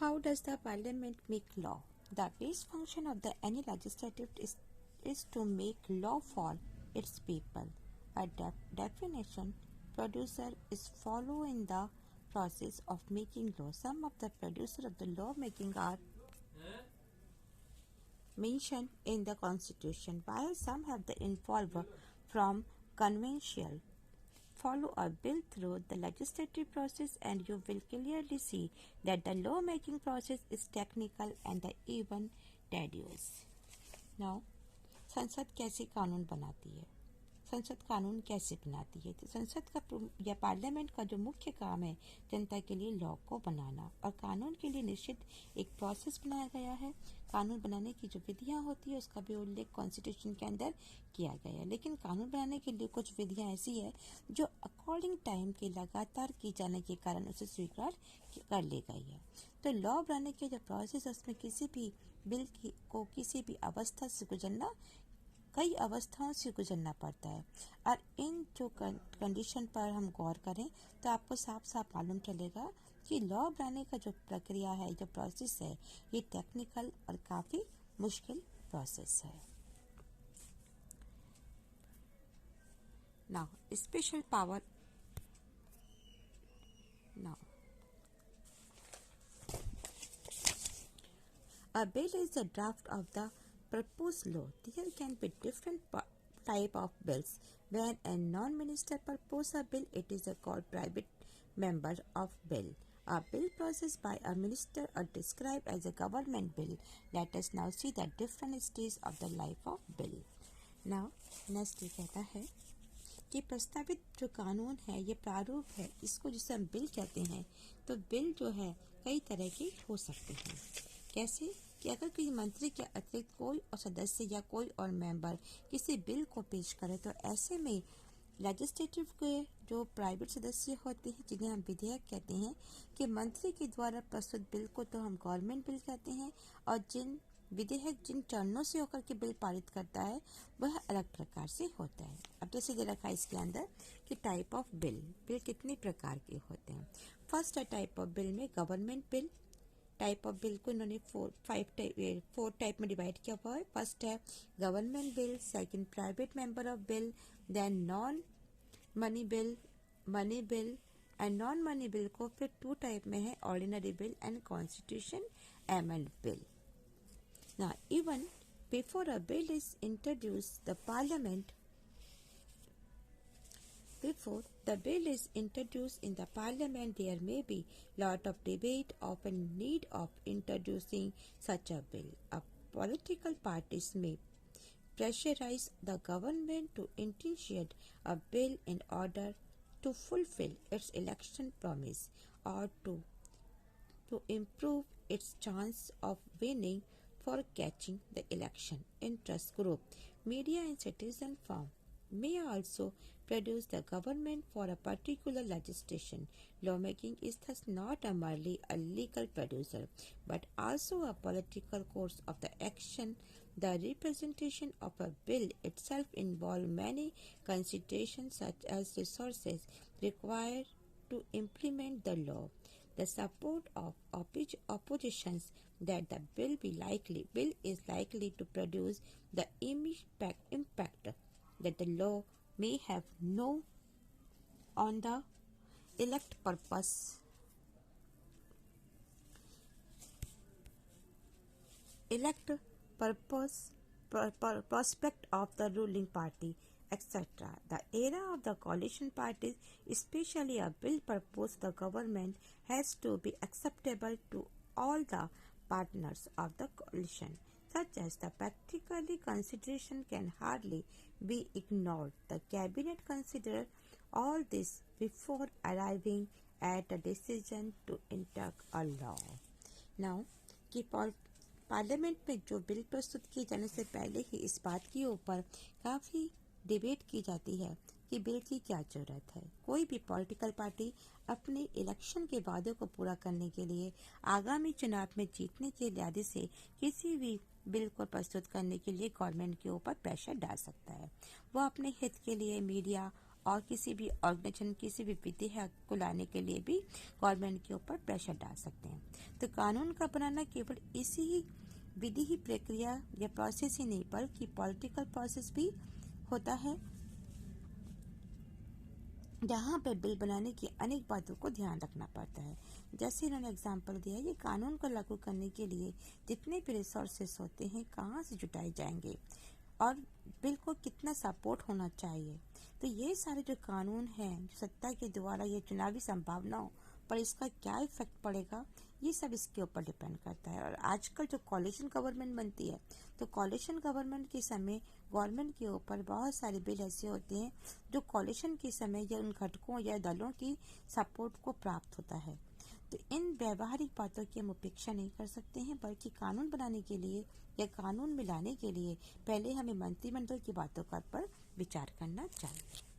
How does the parliament make law? The base function of the any legislative is to make law for its people. A definition producer is following the process of making law. Some of the producers of the law making are mentioned in the constitution, while some have the involved from conventional. Follow a bill through the legislative process and you will clearly see that the law-making process is technical and even tedious. Now, संसद कैसे कानून बनाती है? संसद कानून कैसे बनाती है? तो संसद का या पार्लियामेंट का जो मुख्य काम है जनता के लिए लॉ को बनाना और कानून के लिए निश्चित एक प्रोसेस बनाया गया है। कानून बनाने की जो विधियां होती है उसका भी उल्लेख कॉन्स्टिट्यूशन के अंदर किया गया है, लेकिन कानून बनाने के लिए कुछ विधियां ऐसी है जो अकॉर्डिंग टाइम के लगातार की जाने के कारण उसे स्वीकार कर ली गई है। तो लॉ बनाने के जो प्रोसेस उसमें किसी भी बिल को किसी भी अवस्था से गुजरना कई अवस्थाओं से गुजरना पड़ता है और इन जो कंडीशन पर हम गौर करें तो आपको साफ साफ मालूम चलेगा कि लॉ बनाने का जो प्रक्रिया है जो प्रोसेस है ये टेक्निकल और काफ़ी मुश्किल प्रोसेस है। Now special power now a bill is a draft of the proposed law. There can be different type of bills. When a non-minister proposes a bill, it is called private member of bill. A bill processed by a minister are described as a government bill. Let us now see the different stages of the life of bill. Now, next ये कहता है कि प्रस्तावित जो कानून है ये प्रारूप है, इसको जिसे हम बिल कहते हैं, तो बिल जो है कई तरह के हो सकते हैं। कैसे कि अगर किसी मंत्री के अतिरिक्त कोई और सदस्य या कोई और मेंबर किसी बिल को पेश करे तो ऐसे में लेजिस्लेटिव के जो प्राइवेट सदस्य होते हैं जिन्हें हम विधेयक कहते हैं कि मंत्री के द्वारा प्रस्तुत बिल को तो हम गवर्नमेंट बिल कहते हैं और जिन विधेयक जिन चरणों से होकर के बिल पारित करता है वह अलग प्रकार से होता है। अब जैसे दे रखा है इसके अंदर कि टाइप ऑफ बिल कितने प्रकार के होते हैं। फर्स्ट टाइप ऑफ बिल में government bill. Type of bill को इन्होंने फोर टाइप में डिवाइड किया हुआ है। फर्स्ट है government bill, second private member of bill, then non money bill, money bill and non money bill को फिर टू टाइप में है, ordinary bill and constitution amendment bill. Now even before a bill is introduced the parliament Before the bill is introduced in the parliament, there may be lot of debate of a need of introducing such a bill. A political parties may pressurize the government to initiate a bill in order to fulfill its election promise or to improve its chance of winning for catching the election. Interest group, media and citizen firm may also produce the government for a particular legislation. Lawmaking is thus not merely a legal producer, but also a political course of the action. The representation of a bill itself involves many considerations such as resources required to implement the law, the support of oppositions that the bill is likely to produce, the impact that the law may have no on the elect prospect of the ruling party, etc. The era of the coalition parties, especially a bill proposed the government, has to be acceptable to all the partners of the coalition, such as the practically consideration can hardly be ignored. The cabinet considered all this before arriving at a decision to enact a law. Now, कि parliament में जो bill प्रस्तुत किए जाने से पहले ही इस बात के ऊपर काफ़ी डिबेट की जाती है कि बिल की क्या जरूरत है। कोई भी पॉलिटिकल पार्टी अपने इलेक्शन के वादे को पूरा करने के लिए आगामी चुनाव में जीतने के इरादे से किसी भी बिल को प्रस्तुत करने के लिए गवर्नमेंट के ऊपर प्रेशर डाल सकता है। वो अपने हित के लिए मीडिया और किसी भी ऑर्गेनाइजेशन, किसी भी विधेयक को लाने के लिए भी गवर्नमेंट के ऊपर प्रेशर डाल सकते हैं। तो कानून का बनाना केवल इसी ही विधि ही प्रक्रिया या प्रोसेस ही नहीं बल्कि पॉलिटिकल प्रोसेस भी होता है, जहाँ पे बिल बनाने की अनेक बातों को ध्यान रखना पड़ता है। जैसे इन्होंने एग्जाम्पल दिया है, ये कानून को लागू करने के लिए जितने भी रिसोर्सेस होते हैं कहाँ से जुटाए जाएंगे और बिल को कितना सपोर्ट होना चाहिए। तो ये सारे जो कानून हैं, जो सत्ता के द्वारा ये चुनावी संभावनाओं पर इसका क्या इफेक्ट पड़ेगा, ये सब इसके ऊपर डिपेंड करता है। और आजकल जो कॉलिशन गवर्नमेंट बनती है, तो कॉलिशन गवर्नमेंट के समय गवर्नमेंट के ऊपर बहुत सारे बिल ऐसे होते हैं जो कॉलिशन के समय या उन घटकों या दलों की सपोर्ट को प्राप्त होता है। तो इन व्यवहारिक बातों की हम उपेक्षा नहीं कर सकते हैं, बल्कि कानून बनाने के लिए या कानून में लाने के लिए पहले हमें मंत्रिमंडल की बातों का पर विचार करना चाहिए।